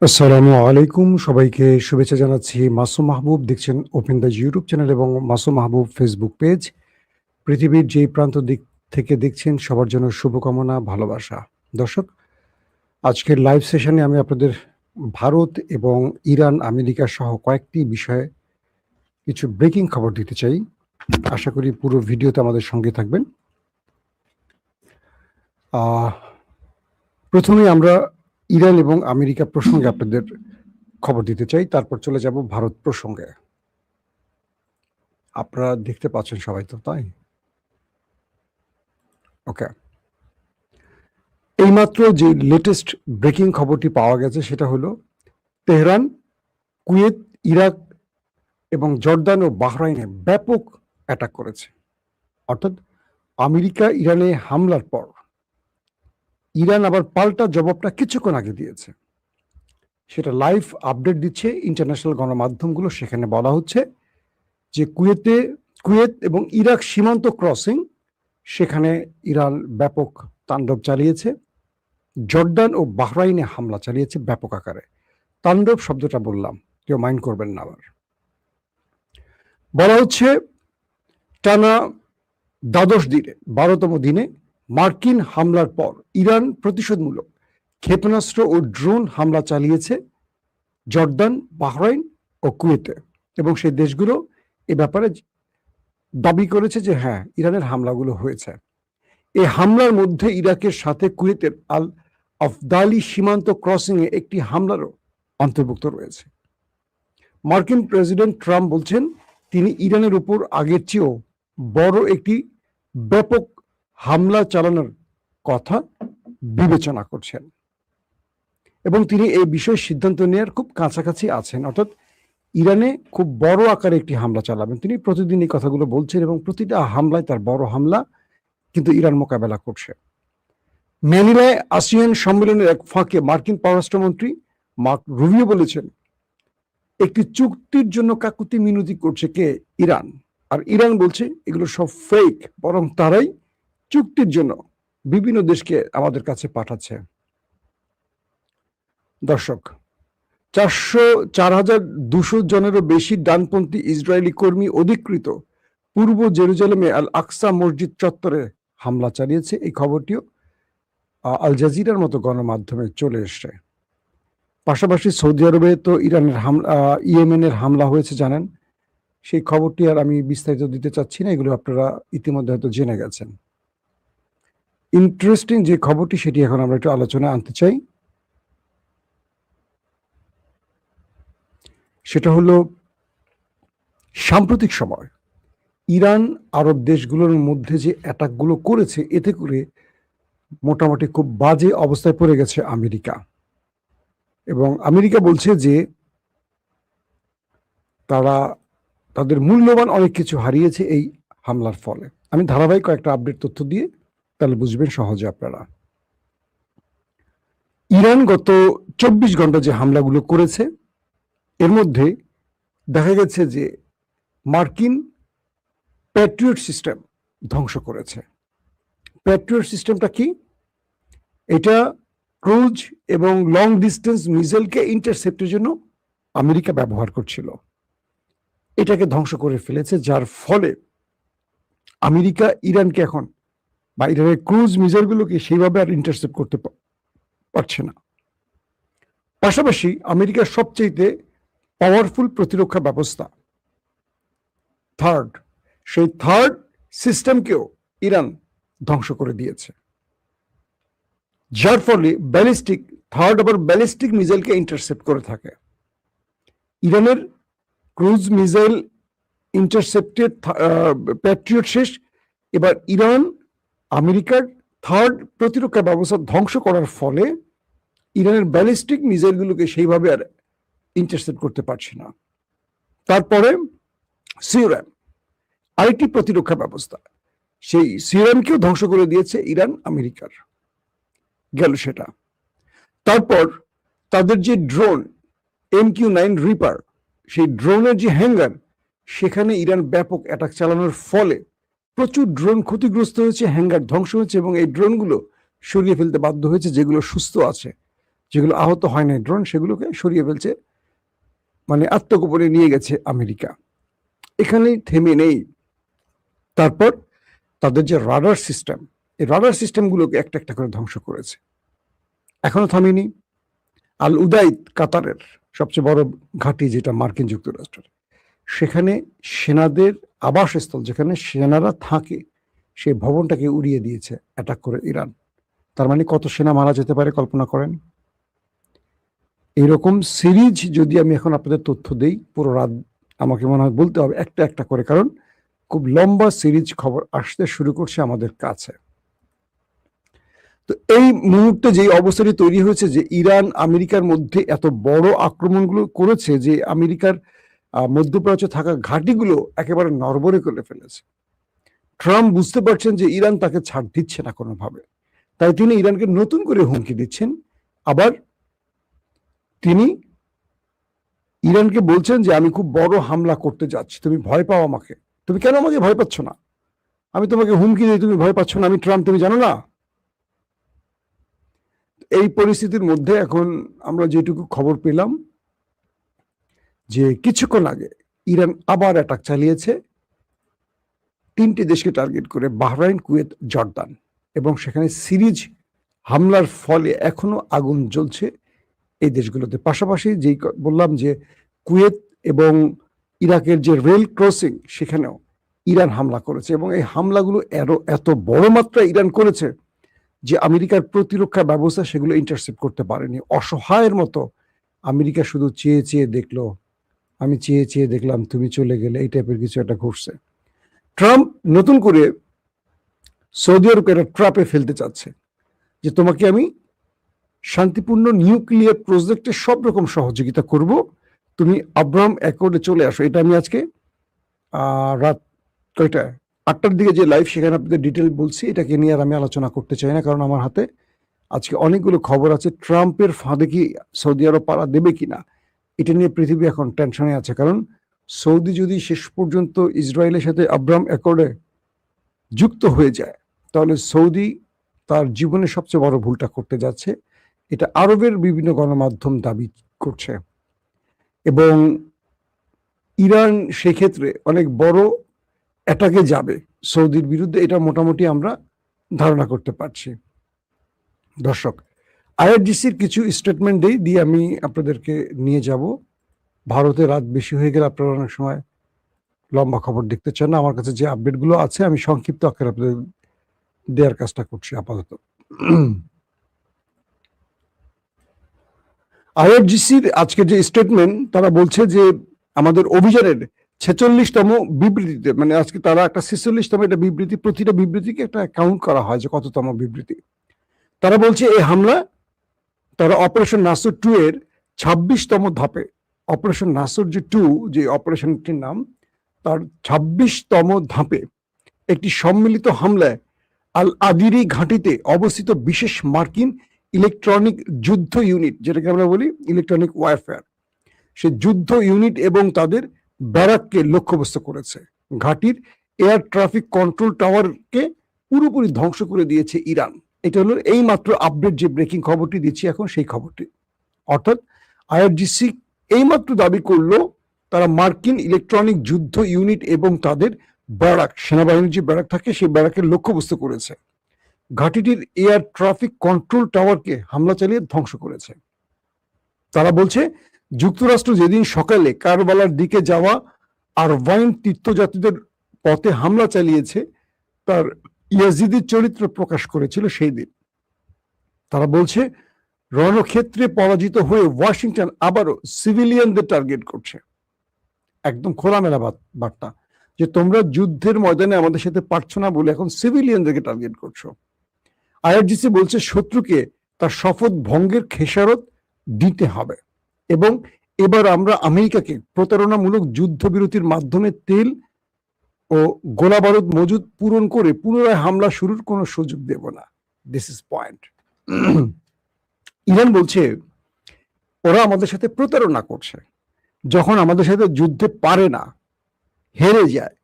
আসসালামু আলাইকুম, সবাইকে শুভেচ্ছা জানাচ্ছি। মাসুম মাহবুব দেখছেন ওপেন দ্য ইউটিউব চ্যানেল এবং মাসুম মাহবুব ফেসবুক পেজ। পৃথিবীর যেই প্রান্ত দিক থেকে দেখছেন সবার জন্য শুভকামনা, ভালোবাসা। দর্শক, আজকের লাইভ সেশনে আমি আপনাদের ভারত এবং ইরান, আমেরিকা সহ কয়েকটি বিষয়ে কিছু ব্রেকিং খবর দিতে চাই। আশা করি পুরো ভিডিওতে আমাদের সঙ্গে থাকবেন। প্রথমে আমরা ইরান এবং আমেরিকা প্রসঙ্গে আপনাদের খবর দিতে চাই, তারপর চলে যাব ভারত প্রসঙ্গে। আপনারা দেখতে পাচ্ছেন সবাই তো, তাই? ওকে। এইমাত্র যে লেটেস্ট ব্রেকিং খবরটি পাওয়া গেছে সেটা হলো তেহরান, কুয়েত, ইরাক এবং জর্দান ও বাহরাইনে ব্যাপক অ্যাটাক করেছে। অর্থাৎ আমেরিকা ইরানে হামলার পর ইরান আবার পাল্টা জবাবটা কিছুক্ষণ আগে দিয়েছে। সেটা লাইভ আপডেট দিচ্ছে ইন্টারন্যাশনাল গণমাধ্যমগুলো। সেখানে বলা হচ্ছে যে কুয়েত এবং ইরাক সীমান্ত ক্রসিং, সেখানে ইরান ব্যাপক তাণ্ডব চালিয়েছে। জর্দান ও বাহরাইনে হামলা চালিয়েছে ব্যাপক আকারে। তাণ্ডব শব্দটা বললাম, কেউ মাইন্ড করবেন না। আবার বলা হচ্ছে টানা 12তম দিনে মার্কিন হামলার পর ইরান প্রতিশোধমূলক ক্ষেপণাস্ত্র ও ড্রোন হামলা চালিয়েছে জর্দান, বাহরাইন ও কুয়েতে, এবং সেই দেশগুলো এ ব্যাপারে দাবি করেছে যে হ্যাঁ, ইরানের হামলাগুলো হয়েছে। এই হামলার মধ্যে ইরাকের সাথে কুয়েতের আল আফদালি সীমান্ত ক্রসিং এ একটি হামলারও অন্তর্ভুক্ত রয়েছে। মার্কিন প্রেসিডেন্ট ট্রাম্প বলছেন তিনি ইরানের উপর আগের চেয়েও বড় একটি ব্যাপক হামলা চালানোর কথা বিবেচনা করছেন এবং তিনি এই বিষয়ে সিদ্ধান্ত নেওয়ার খুব কাছাকাছি আছেন। অর্থাৎ ইরানে খুব বড় আকারে একটি হামলা চালাবেন তিনি। প্রতিদিন এই কথাগুলো বলছেন এবং প্রতিটা হামলায় তার বড় হামলা কিন্তু ইরান মোকাবেলা করছে। ম্যানিলায় আসিয়ান সম্মেলনের এক ফাঁকে মার্কিন পররাষ্ট্রমন্ত্রী মার্ক রুবিও বলেছেন একটি চুক্তির জন্য কাকুতি মিনতি করছে কে? ইরান। আর ইরান বলছে এগুলো সব ফেক, বরং তারাই চুক্তির জন্য বিভিন্ন দেশকে আমাদের কাছে পাঠাচ্ছে। দর্শক, 4,200 জনেরও বেশি ডানপন্থী ইসরায়েলি কর্মী অধিকৃত পূর্ব জেরুজালেমে আল আকসা মসজিদ চত্বরে হামলা চালিয়েছে। এই খবরটিও আল জাজিরার মতো গণমাধ্যমে চলে এসছে। পাশাপাশি সৌদি আরবে তো ইরানের ইয়েমেনের হামলা হয়েছে জানেন। সেই খবরটি আর আমি বিস্তারিত দিতে চাচ্ছি না, এগুলো আপনারা ইতিমধ্যে হয়তো জেনে গেছেন। ইন্টারেস্টিং যে খবরটি সেটি এখন আমরা একটু আলোচনায় আনতে চাই। সেটা হলো সাম্প্রতিক সময় ইরান আরব দেশগুলোর মধ্যে যে অ্যাটাকগুলো করেছে, এতে করে মোটামুটি খুব বাজে অবস্থায় পড়ে গেছে আমেরিকা। এবং আমেরিকা বলছে যে তারা তাদের মূল্যবান অনেক কিছু হারিয়েছে এই হামলার ফলে। আমি ধারাবাহিক কয়েকটা আপডেট তথ্য দিয়ে তাহলে বুঝবেন সহজে আপনারা। ইরান গত 24 ঘন্টা যে হামলাগুলো করেছে এর মধ্যে দেখা গেছে যে মার্কিন প্যাট্রিয়ট সিস্টেম ধ্বংস করেছে। প্যাট্রিয়ট সিস্টেমটা কি? এটা ক্রুজ এবং লং ডিস্টেন্স মিসাইলকে ইন্টারসেপ্টের জন্য আমেরিকা ব্যবহার করছিল। এটাকে ধ্বংস করে ফেলেছে, যার ফলে আমেরিকা ইরানকে এখন বা ইরানের ক্রুজ মিসাইলগুলোকে সেইভাবে আর ইন্টারসেপ্ট করতে পারছে না। পাশাপাশি আমেরিকার সবচেয়ে পাওয়ারফুল প্রতিরক্ষা ব্যবস্থা সেই থার্ড সিস্টেমকেও ইরান ধ্বংস করে দিয়েছে, যার ফলে ব্যালিস্টিক মিসাইলকে ইন্টারসেপ্ট করে থাকে। ইরানের ক্রুজ মিসাইল ইন্টারসেপ্টেড প্যাট্রিয়ট শেষ। এবার ইরান আমেরিকার থার্ড প্রতিরক্ষা ব্যবস্থা ধ্বংস করার ফলে ইরানের ব্যালিস্টিক মিসাইলগুলোকে সেইভাবে আর ইন্টারসেপ্ট করতে পারছে না। তারপরে সিওরাম, আরেকটি প্রতিরক্ষা ব্যবস্থা, সেই সিওরামকেও ধ্বংস করে দিয়েছে ইরান আমেরিকার। গেল সেটা। তারপর তাদের যে ড্রোন MQ-9 রিপার, সেই ড্রোনের যে হ্যাঙ্গার, সেখানে ইরান ব্যাপক অ্যাটাক চালানোর ফলে প্রচুর ড্রোন ক্ষতিগ্রস্ত হয়েছে, হ্যাঙ্গার ধ্বংস হয়েছে এবং এই ড্রোনগুলো সরিয়ে ফেলতে বাধ্য হয়েছে যেগুলো সুস্থ আছে, যেগুলো আহত হয় না ড্রোন, সেগুলোকে সরিয়ে ফেলছে, মানে আত্মগোপনে নিয়ে গেছে আমেরিকা। এখানেই থেমে নেই। তারপর তাদের যে রাডার সিস্টেম, এই রাডার সিস্টেমগুলোকে একটা একটা করে ধ্বংস করেছে। এখনো থামেনি। আল উদাইদ, কাতারের সবচেয়ে বড় ঘাঁটি, যেটা মার্কিন যুক্তরাষ্ট্রের, সেখানে সেনাদের আবাসস্থল, যেখানে সেনারা থাকে, সেই ভবনটাকে উড়িয়ে দিয়েছে অ্যাটাক করে ইরান। তার মানে কত সেনা মারা যেতে পারে কল্পনা করেন। এইরকম সিরিজ যদি আমি এখন আপনাদের তথ্য দেই, পুরো রাত আমাকে মনে হয় বলতে হবে একটা একটা করে, কারণ খুব লম্বা সিরিজ খবর আসতে শুরু করছে আমাদের কাছে। তো এই মুহূর্তে যে অবস্থাটি তৈরি হয়েছে, যে ইরান আমেরিকার মধ্যে এত বড় আক্রমণগুলো করেছে, যে আমেরিকার মধ্যপ্রাচ্যে থাকা ঘাঁটিগুলো একেবারে নড়বড়ে করে ফেলেছে। ট্রাম্প বুঝতে পারছেন যে ইরান তাকে ছাড় দিচ্ছে না কোনোভাবে, তাই তিনি ইরানকে নতুন করে হুমকি দিচ্ছেন। আবার তিনি ইরানকে বলছেন যে আমি খুব বড় হামলা করতে যাচ্ছি, তুমি ভয় পাও আমাকে। তুমি কেন আমাকে ভয় পাচ্ছ না? আমি তোমাকে হুমকি দিই, তুমি ভয় পাচ্ছ না? আমি ট্রাম্প, তুমি জানো না? এই পরিস্থিতির মধ্যে এখন আমরা যেটুকু খবর পেলাম, যে কিছুক্ষণ আগে ইরান আবার অ্যাটাক চালিয়েছে 3টে দেশকে টার্গেট করে, বাহরাইন, কুয়েত, জর্দান, এবং সেখানে সিরিজ হামলার ফলে এখনো আগুন জ্বলছে এই দেশগুলোতে। পাশাপাশি যেই বললাম যে কুয়েত এবং ইরাকের যে রেল ক্রসিং, সেখানেও ইরান হামলা করেছে, এবং এই হামলাগুলো এত বড় মাত্রায় ইরান করেছে যে আমেরিকার প্রতিরক্ষা ব্যবস্থা সেগুলো ইন্টারসেপ্ট করতে পারেনি। অসহায়ের মতো আমেরিকা শুধু চেয়ে চেয়ে দেখলো, আমি চেয়ে চেয়ে দেখলাম, তুমি চলে গেলে, এই টাইপের কিছু একটা ঘটছে। ট্রাম্প নতুন করে সৌদি আরবকে একটা ট্র্যাপে ফেলতে চাচ্ছে, যে তোমাকে আমি শান্তিপূর্ণ নিউক্লিয়ার প্রজেক্টে সব রকম সহযোগিতা করব, তুমি আব্রাহাম অ্যাকর্ডে চলে আসো। এটা আমি আজকে রাত কয়টা 8টার দিকে যে লাইভ, সেখানে আপনাদের ডিটেল বলছি। এটাকে নিয়ে আর আমি আলোচনা করতে চাই না, কারণ আমার হাতে আজকে অনেকগুলো খবর আছে। ট্রাম্পের ফাঁদে কি সৌদি আরব পাড়া দেবে কিনা, এটা নিয়ে পৃথিবী এখন টেনশনে আছে। কারণ সৌদি যদি শেষ পর্যন্ত ইসরায়েলের সাথে আব্রাহাম অ্যাকর্ডে যুক্ত হয়ে যায়, তাহলে সৌদি তার জীবনের সবচেয়ে বড় ভুলটা করতে যাচ্ছে। এটা আরবের বিভিন্ন গণমাধ্যম দাবি করছে, এবং ইরান সেক্ষেত্রে অনেক বড় অ্যাটাকে যাবে সৌদির বিরুদ্ধে, এটা মোটামুটি আমরা ধারণা করতে পারছি। দর্শক, আইআরজিসির কিছু স্টেটমেন্ট দিয়ে আমি আপনাদেরকে নিয়ে যাব। ভারতে রাত বেশি হয়ে গেলে আপনারা অনেক সময় লম্বা খবর দেখতে চান না। আমার কাছে যে আপডেটগুলো আছে আমি সংক্ষিপ্ত আকারে আপনাদের দেওয়ার কাজটা করছি আপাতত। আইআরজিসির আজকে যে স্টেটমেন্ট, তারা বলছে যে আমাদের অভিযানের 46তম বিবৃতিতে, মানে আজকে তারা একটা 46তম একটা বিবৃতি, প্রতিটা বিবৃতিকে একটা কাউন্ট করা হয় যে কততম বিবৃতি। তারা বলছে এই হামলা তারা অপারেশন নাসর 2 এর 26তম ধাপে, অপারেশন নাসর যে 2 যে অপারেশনটির নাম, তার 26তম ধাপে একটি সম্মিলিত হামলায় আল আদিরি ঘাঁটিতে অবস্থিত বিশেষ মার্কিন ইলেকট্রনিক যুদ্ধ ইউনিট, যেটাকে আমরা বলি ইলেকট্রনিক ওয়ারফেয়ার, সে যুদ্ধ ইউনিট এবং তাদের ব্যারাককে লক্ষ্যবস্তু করেছে। ঘাঁটির এয়ার ট্রাফিক কন্ট্রোল টাওয়ারকে পুরোপুরি ধ্বংস করে দিয়েছে ইরান। এটা হলো এই মাত্র আপডেট, যে ব্রেকিং খবরটি দিচ্ছি এখন, সেই খবরটি। অর্থাৎ আইআরজিসি এইমাত্র দাবি করলো তারা মার্কিন ইলেকট্রনিক যুদ্ধ ইউনিট এবং তাদের ব্যারাক, সেনাবাহিনীর যে ব্যারাক থাকে, সেই ব্যারাকের লক্ষ্যবস্তু করেছে। ঘাঁটিটির এয়ার ট্রাফিক কন্ট্রোল টাওয়ারকে হামলা চালিয়ে ধ্বংস করেছে। তারা বলছে যুক্তরাষ্ট্র যেদিন সকালে কারবালার দিকে যাওয়া আরভাইন তীর্থযাত্রীদের পথে হামলা চালিয়েছে, তার ইয়াজিদির চরিত্র প্রকাশ করেছিল সেই দিন। তারা বলছে রণক্ষেত্রে পরাজিত হয়ে ওয়াশিংটন আবারও সিভিলিয়ানদের টার্গেট করছে। একদম খোলামেলা বার্তা, যে তোমরা যুদ্ধের ময়দানে আমাদের সাথে পারছো না বলে এখন সিভিলিয়ানদেরকে টার্গেট করছো। আইআরজিসি বলছে শত্রুকে তার শপথ ভঙ্গের খেসারত দিতে হবে, এবং এবার আমরা আমেরিকাকে প্রতারণামূলক যুদ্ধবিরতির মাধ্যমে তেল ও গোলাবারুদ মজুদ পূরণ করে পুনরায় হামলা শুরুর কোনো সুযোগ দেব না। This is point. ইরান বলছে ওরা আমাদের সাথে প্রতারণা করছে। যখন আমাদের সাথে যুদ্ধে পারে না, হেরে যায়,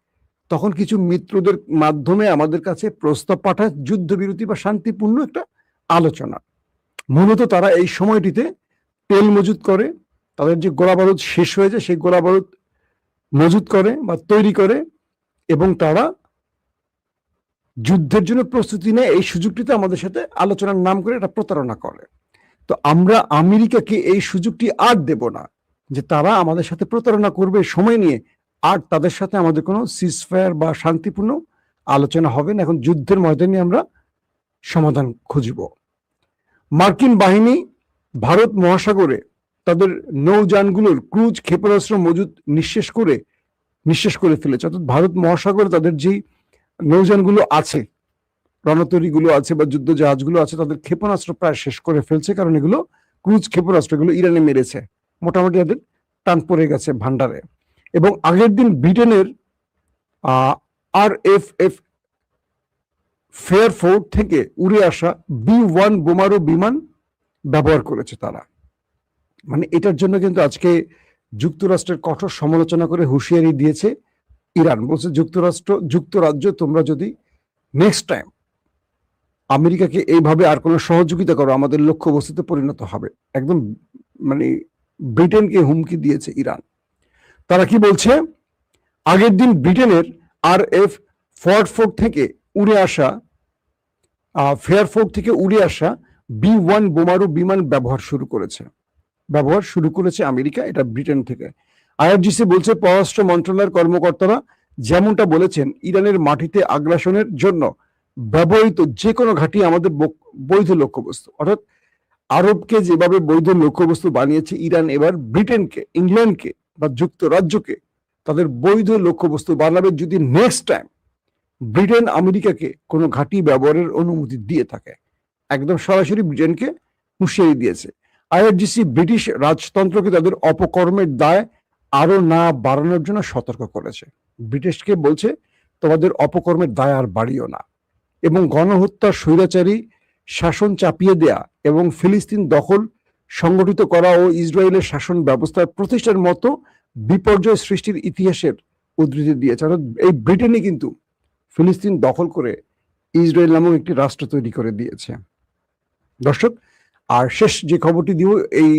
তখন কিছু মিত্রদের মাধ্যমে আমাদের কাছে প্রস্তাব পাঠায় যুদ্ধবিরতি বা শান্তিপূর্ণ একটা আলোচনা। মূলত তারা এই সময়টিতে তেল মজুত করে, তাদের যে গোলা বারুদ শেষ হয়ে যায় সেই গোলা বারুদ মজুত করে বা তৈরি করে, এবং তারা যুদ্ধের জন্য প্রস্তুতি নেয়। এই সুযোগটিতে আমাদের সাথে আলোচনার নাম করে এটা প্রতারণা করে। তো আমরা আমেরিকাকে এই সুযোগটি আর দেব না যে তারা আমাদের সাথে প্রতারণা করবে সময় নিয়ে, আর তাদের সাথে আমাদের কোনো সিজফায়ার বা শান্তিপূর্ণ আলোচনা হবে না। এখন যুদ্ধের ময়দানে আমরা সমাধান খুঁজব। মার্কিন বাহিনী ভারত মহাসাগরে তাদের নৌযানগুলোর ক্রুজ ক্ষেপণাস্ত্র মজুদ নিঃশেষ করে ফেলেছে। অর্থাৎ ভারত মহাসাগরে তাদের যেই নৌযানগুলো আছে, রণতরীগুলো আছে বা যুদ্ধ জাহাজগুলো আছে, তাদের ক্ষেপণাস্ত্র প্রায় শেষ করে ফেলছে, কারণ এগুলো ক্রুজ ক্ষেপণাস্ত্র, এগুলো ইরানে মেরেছে, মোটামুটি তাদের টান পড়ে গেছে ভান্ডারে। এবং আগের দিন ব্রিটেনের RFF ফেয়ারফোর্ট থেকে উড়ে আসা B-1 বোমারু বিমান ব্যবহার করেছে তারা। মানে এটার জন্য কিন্তু আজকে যুক্তরাষ্ট্রের কঠোর সমালোচনা করে হুঁশিয়ারি দিয়েছে ইরান। বলছে যুক্তরাজ্য, তোমরা যদি নেক্সট টাইম আমেরিকাকে এইভাবে আর কোনো সহযোগিতা করো, আমাদের লক্ষ্যবস্তুতে পরিণত হবে। একদম মানে ব্রিটেনকে হুমকি দিয়েছে ইরান। তারা কি বলছে, আগের দিন ব্রিটেনের RF ফেয়ারফোর্ট থেকে উড়ে আসা B-1 বোমারু বিমান ব্যবহার শুরু করেছে আমেরিকা, এটা ব্রিটেন থেকে। IRGC বলছে পররাষ্ট্র মন্ত্রণালয়ের কর্মকর্তারা যেমনটা বলেছেন, ইরানের মাটিতে আগ্রাসনের জন্য ব্যবহৃত যে কোনো ঘাঁটি আমাদের বৈধ লক্ষ্যবস্তু। অর্থাৎ আরবকে যেভাবে বৈধ লক্ষ্যবস্তু বানিয়েছে ইরান, এবার ব্রিটেনকে, ইংল্যান্ডকে বা যুক্তরাজ্যকে তাদের বৈধ লক্ষ্যবস্তু বানাবে যদি নেক্সট টাইম ব্রিটেন আমেরিকাকে কোনো ঘাঁটি ব্যবহারের অনুমতি দিয়ে থাকে। একদম সরাসরি ব্রিটেনকে হুঁশিয়ারি দিয়েছে। IRGC ব্রিটিশ রাজতন্ত্রকে তাদের অপকর্মের দায় আরো না বাড়ানোর জন্য সতর্ক করেছে। ব্রিটিশকে বলছে, তোমাদের অপকর্মের দায় আর বাড়িও না। এবং গণহত্যা, স্বৈরাচারী শাসন চাপিয়ে দেয়া এবং ফিলিস্তিন দখল সংগঠিত করা ও ইসরায়েলের শাসন ব্যবস্থার প্রতিষ্ঠার মতো বিপর্যয় সৃষ্টির ইতিহাসের উদ্ধৃতি দিয়েছে। এই ব্রিটেনই কিন্তু ফিলিস্তিন দখল করে ইসরায়েল নামক একটি রাষ্ট্র তৈরি করে দিয়েছে। দর্শক, আর শেষ যে খবরটি দিব এই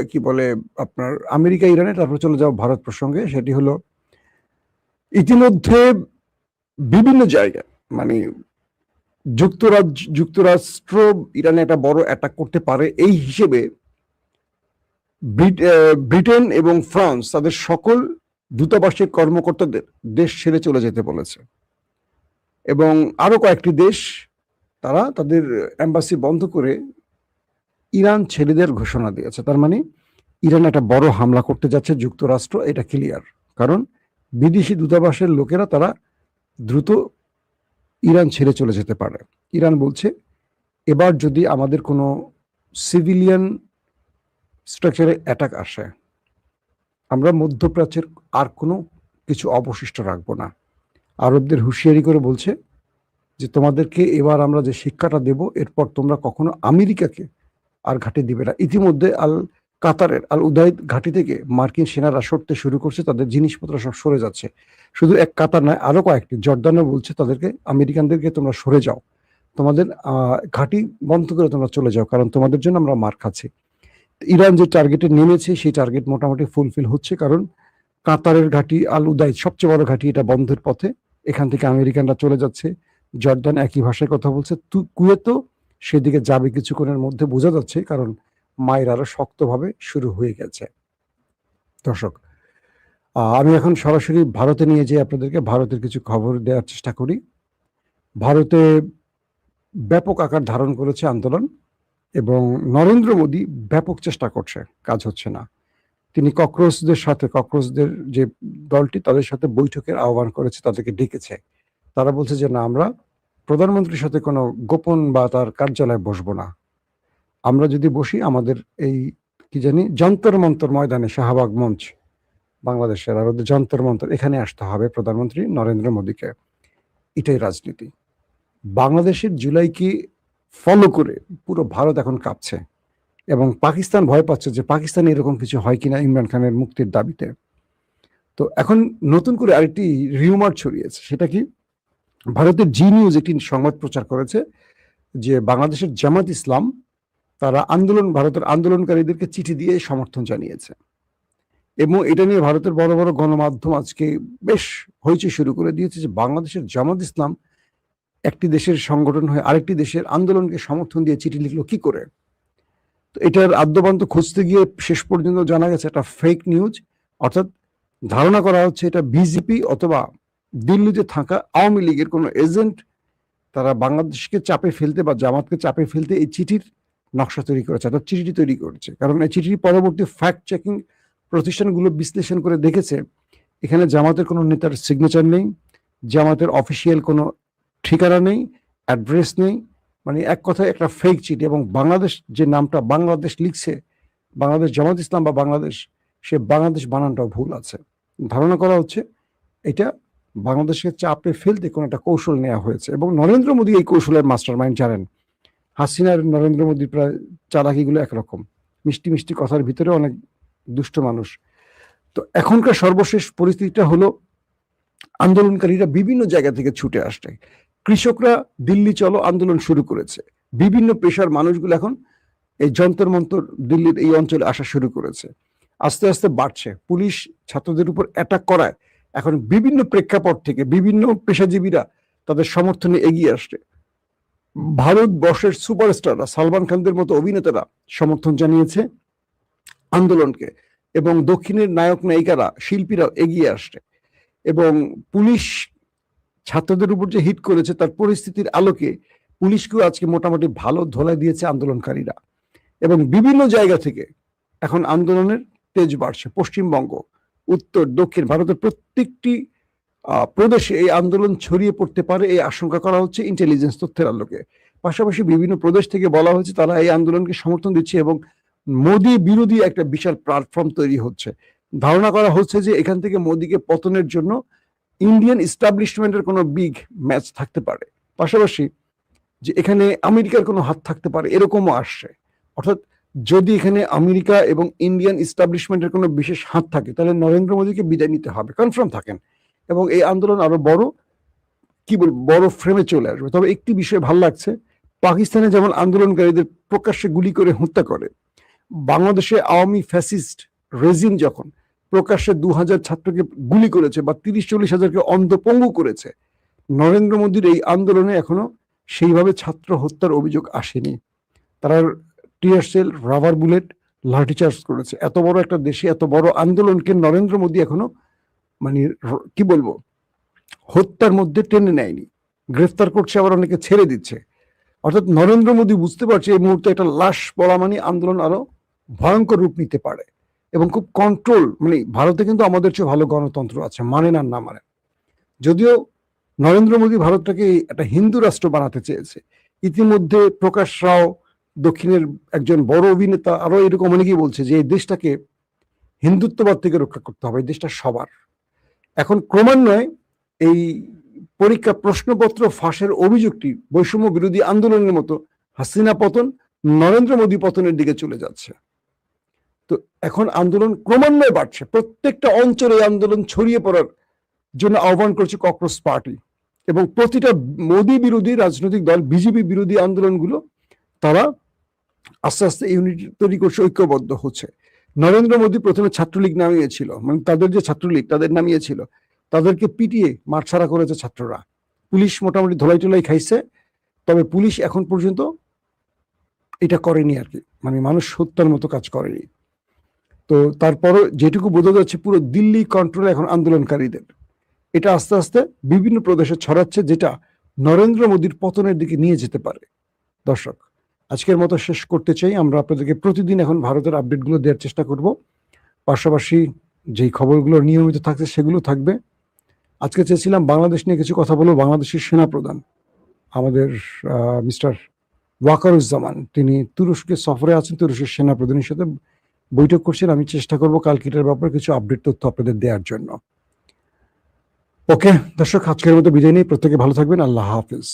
কি বলে আপনার আমেরিকা ইরানে, তারপর চলে যাও ভারত প্রসঙ্গে। সেটি হলো, ইতিমধ্যে বিভিন্ন জায়গায় মানে যুক্তরাষ্ট্র ইরানে একটা বড় অ্যাটাক করতে পারে এই হিসেবে ব্রিটেন এবং ফ্রান্স তাদের সকল দূতাবাসের কর্মকর্তাদের দেশ ছেড়ে চলে যেতে বলেছে। এবং আরো কয়েকটি দেশ তারা তাদের এম্বাসি বন্ধ করে ইরান ছেড়ে দেওয়ার ঘোষণা দিয়েছে। তার মানে ইরান একটা বড় হামলা করতে যাচ্ছে যুক্তরাষ্ট্র, এটা ক্লিয়ার। কারণ বিদেশি দূতাবাসের লোকেরা তারা দ্রুত ইরান ছেড়ে চলে যেতে পারে। ইরান বলছে, এবার যদি আমাদের কোনো সিভিলিয়ান স্ট্রাকচারে অ্যাটাক আসে, আমরা মধ্যপ্রাচ্যের আর কোনো কিছু অবশিষ্ট রাখবো না। আরবদের হুঁশিয়ারি করে বলছে যে তোমাদেরকে এবার আমরা যে শিক্ষাটা দেব, এরপর তোমরা কখনো আমেরিকাকে আর ঘাঁটি দিবে না। ইতিমধ্যে কাতারের আল উদাইদ ঘাঁটি থেকে মার্কিন সেনারা সরতে শুরু করছে, তাদের জিনিসপত্র সব সরে যাচ্ছে। শুধু এক কাতার নয়, আরো কয়েকটি। জর্দানও বলছে তাদেরকে, আমেরিকানদেরকে তোমরা সরে যাও, তোমাদের ঘাঁটি বন্ধ করে তোমরা চলে যাও, কারণ তোমাদের জন্য আমরা মার খাচ্ছি। ইরান যে টার্গেটে নেমেছে সেই টার্গেট মোটামুটি ফুলফিল হচ্ছে, কারণ কাতারের ঘাঁটি আল উদাইদ সবচেয়ে বড় ঘাঁটি, এটা বন্ধের পথে। এখান থেকে আমেরিকানরা চলে যাচ্ছে। জর্দান একই ভাষায় কথা বলছে। কুয়েতও সেদিকে যাবে কিছুক্ষণের মধ্যে, বোঝা যাচ্ছে, কারণ মায়ের আরো শক্তভাবে শুরু হয়ে গেছে। দর্শক, আমি এখন সরাসরি ভারতে নিয়ে যেয়ে আপনাদেরকে ভারতের কিছু খবর দেওয়ার চেষ্টা করি। ভারতে ব্যাপক আকার ধারণ করেছে আন্দোলন, এবং নরেন্দ্র মোদী ব্যাপক চেষ্টা করছে, কাজ হচ্ছে না। তিনি ককরোচদের যে দলটি, তাদের সাথে বৈঠকের আহ্বান করেছে, তাদেরকে ডেকেছে। তারা বলছে যে না, আমরা প্রধানমন্ত্রীর সাথে কোনো গোপন বা তার কার্যালয়ে বসবো না। আমরা যদি বসি, আমাদের এই কি জানি যন্তর মন্তর ময়দানে, শাহবাগ মঞ্চ বাংলাদেশের, আর ওদের যন্তর মন্তর, এখানে আসতে হবে প্রধানমন্ত্রী নরেন্দ্র মোদীকে। এটাই রাজনীতি। বাংলাদেশের জুলাইকে ফলো করে পুরো ভারত এখন কাঁপছে, এবং পাকিস্তান ভয় পাচ্ছে যে পাকিস্তানে এরকম কিছু হয় কিনা ইমরান খানের মুক্তির দাবিতে। তো এখন নতুন করে আরেকটি রিউমার ছড়িয়েছে। সেটা কি, ভারতের জি নিউজ একটি সংবাদ প্রচার করেছে যে বাংলাদেশের জামাত ইসলাম তারা ভারতের আন্দোলনকারীদেরকে চিঠি দিয়ে সমর্থন জানিয়েছে, এবং এটা নিয়ে ভারতের বড় বড় গণমাধ্যম আজকে বেশ হইচই শুরু করে দিয়েছে যে বাংলাদেশের জামাত ইসলাম একটি দেশের সংগঠন হয়ে আরেকটি দেশের আন্দোলনকে সমর্থন দিয়ে চিঠি লিখলো কি করে। তো এটার আদ্যপান্ত খুঁজতে গিয়ে শেষ পর্যন্ত জানা গেছে এটা ফেক নিউজ, অর্থাৎ ধারণা করা হচ্ছে এটা বিজেপি অথবা দিল্লিতে থাকা আওয়ামী লীগের কোনো এজেন্ট তারা বাংলাদেশকে চাপে ফেলতে বা জামাতকে চাপে ফেলতে এই চিঠির নকশা তৈরি করেছে, অর্থাৎ চিঠিটি তৈরি করেছে। কারণ এই চিঠির পরবর্তী ফ্যাক্ট চেকিং প্রতিষ্ঠানগুলো বিশ্লেষণ করে দেখেছে এখানে জামাতের কোনো নেতার সিগনেচার নেই, জামাতের অফিসিয়াল কোনো ঠিকানা নেই, অ্যাড্রেস নেই, মানে এক কথায় একটা ফেক চিঠি। এবং বাংলাদেশ যে নামটা বাংলাদেশ লিখছে, বাংলাদেশ জামাত ইসলাম বা বাংলাদেশ, সে বাংলাদেশ বানানটাও ভুল আছে। ধারণা করা হচ্ছে এটা বাংলাদেশকে চাপে ফেলতে কোনো একটা কৌশল নেওয়া হয়েছে, এবং নরেন্দ্র মোদী এই কৌশলের মাস্টার মাইন্ড জানেন। হাসিনার নরেন্দ্র মোদীর প্রায় চালাকিগুলো একরকম, মিষ্টি মিষ্টি কথার ভিতরে অনেক দুষ্ট মানুষ। তো এখনকার সর্বশেষ পরিস্থিতিটা হলো আন্দোলনকারীরা বিভিন্ন জায়গা থেকে ছুটে আসছে। কৃষকরা দিল্লি চলো আন্দোলন শুরু করেছে, বিভিন্ন পেশার মানুষগুলো এখন এই যন্তর মন্তর দিল্লির এই অঞ্চলে আসা শুরু করেছে, আস্তে আস্তে বাড়ছে। পুলিশ ছাত্রদের উপর অ্যাটাক করায় এখন বিভিন্ন প্রেক্ষাপট থেকে বিভিন্ন পেশাজীবীরা তাদের সমর্থনে এগিয়ে আসছে। ভারতবর্ষের সুপারস্টাররা সালমান খানদের মতো অভিনেতারা সমর্থন জানিয়েছে আন্দোলনকে, এবং দক্ষিণের নায়ক নায়িকারা শিল্পীরা এগিয়ে আসছে। এবং পুলিশ ছাত্রদের উপর যে হিট করেছে তার পরিস্থিতির আলোকে পুলিশকেও আজকে মোটামুটি ভালো ধোলাই দিয়েছে আন্দোলনকারীরা, এবং বিভিন্ন জায়গা থেকে এখন আন্দোলনের তেজ বাড়ছে। পশ্চিমবঙ্গ, উত্তর, দক্ষিণ ভারতের প্রত্যেকটি প্রদেশে এই আন্দোলন ছড়িয়ে পড়তে পারে এই আশঙ্কা করা হচ্ছে ইন্টেলিজেন্স তথ্যের আলোকে। পাশাপাশি বিভিন্ন প্রদেশ থেকে বলা হয়েছে তারা এই আন্দোলনকে সমর্থন দিচ্ছে, এবং মোদী বিরোধী একটা বিশাল প্ল্যাটফর্ম তৈরি হচ্ছে। ধারণা করা হচ্ছে যে এখান থেকে মোদীকে পতনের জন্য ইন্ডিয়ান ইস্টাবলিশমেন্টের কোনো বিগ ম্যাচ থাকতে পারে, পাশাপাশি যে এখানে আমেরিকার কোনো হাত থাকতে পারে এরকমও আসছে। অর্থাৎ যদি এখানে আমেরিকা এবং ইন্ডিয়ান ইস্টাবলিশমেন্টের কোনো বিশেষ হাত থাকে তাহলে নরেন্দ্র মোদীকে বিদায় নিতে হবে, কনফার্ম থাকেন, এবং এই আন্দোলন আরো বড় ফ্রেমে চলে আসবে। তবে একটি বিষয় ভালো লাগছে, পাকিস্তানে যেমন আন্দোলনকারীদের প্রকাশ্যে গুলি করে হত্যা করে, বাংলাদেশে আওয়ামী ফ্যাসিস্ট রেজিম যখন প্রকাশ্যে 2000 ছাত্রকে গুলি করেছে বা 30-40 হাজারকে অন্ধপঙ্গু করেছে, নরেন্দ্র মোদীর এই আন্দোলনে এখনো সেইভাবে ছাত্র হত্যার অভিযোগ আসেনি। তারা টিয়ার সেল, রাবার বুলেট, লাঠিচার্জ করেছে। এত বড় একটা দেশে এত বড় আন্দোলনকে নরেন্দ্র মোদী এখনো মানে হত্যার মধ্যে টেনে নেয়নি, গ্রেফতার করছে, আবার অনেকে ছেড়ে দিচ্ছে। অর্থাৎ নরেন্দ্র মোদী বুঝতে পারছে এই মুহূর্তে একটা লাশ পড়া মানে আন্দোলন আরো ভয়ঙ্কর রূপ নিতে পারে, এবং খুব কন্ট্রোল, মানে ভারতে কিন্তু আমাদের চেয়ে ভালো গণতন্ত্র আছে, মানে না মানে। যদিও নরেন্দ্র মোদী ভারতটাকে একটা হিন্দু রাষ্ট্র বানাতে চেয়েছে, ইতিমধ্যে প্রকাশ রাও দক্ষিণের একজন বড় অভিনেতা আরো এরকম অনেকেই বলছে যে এই দেশটাকে হিন্দুত্ববাদ থেকে রক্ষা করতে হবে, এই দেশটা সবার। এখন ক্রমান্বয়ে এই পরীক্ষা প্রশ্নপত্র ফাঁসের অভিযোগটি বৈষম্য বিরোধী আন্দোলনের মতো হাসিনা পতন, নরেন্দ্র মোদী পতনের দিকে চলে যাচ্ছে। তো এখন আন্দোলন ক্রমান্বয়ে বাড়ছে, প্রত্যেকটা অঞ্চলে আন্দোলন ছড়িয়ে পড়ার জন্য আহ্বান করছে ককরোচ পার্টি, এবং প্রতিটা মোদী বিরোধী রাজনৈতিক দল, বিজেপি বিরোধী আন্দোলনগুলো তারা আস্তে আস্তে ইউনিটি তৈরি করছে, ঐক্যবদ্ধ হচ্ছে। নরেন্দ্র মোদী প্রথমে ছাত্রলীগ নামিয়েছিল, মানে তাদের যে ছাত্রলীগ তাদের নামিয়েছিল, তাদেরকে পিটিয়ে মারছাড়া করেছে ছাত্ররা, পুলিশ মোটামুটি ধোলাই টোলাই খাইছে। তবে পুলিশ এখন পর্যন্ত এটা করেনি আর কি, মানে মানুষ হত্যার মতো কাজ করেনি। তো তারপরও যেটুকু বোঝা যাচ্ছে পুরো দিল্লি কন্ট্রোল এখন আন্দোলনকারীদের, এটা আস্তে আস্তে বিভিন্ন প্রদেশে ছড়াচ্ছে, যেটা নরেন্দ্র মোদীর পতনের দিকে নিয়ে যেতে পারে। দর্শক, আজকের মতো শেষ করতে চাই। আমরা আপনাদেরকে প্রতিদিন এখন ভারতের আপডেটগুলো দেওয়ার চেষ্টা করব, পাশাপাশি যেই খবরগুলো নিয়মিত থাকছে সেগুলো থাকবে। আজকে চেয়েছিলাম বাংলাদেশ নিয়ে কিছু কথা বলবো। বাংলাদেশের সেনাপ্রধান আমাদের মিস্টার ওয়াকারুজ্জামান, তিনি তুরস্কে সফরে আছেন, তুরস্কের সেনাপ্রধানের সাথে বৈঠক করছেন। আমি চেষ্টা করবো কালকে এটার ব্যাপারে কিছু আপডেট তথ্য আপনাদের দেওয়ার জন্য। ওকে দর্শক, আজকের মতো বিদায় নিই। প্রত্যেকে ভালো থাকবেন। আল্লাহ হাফিজ।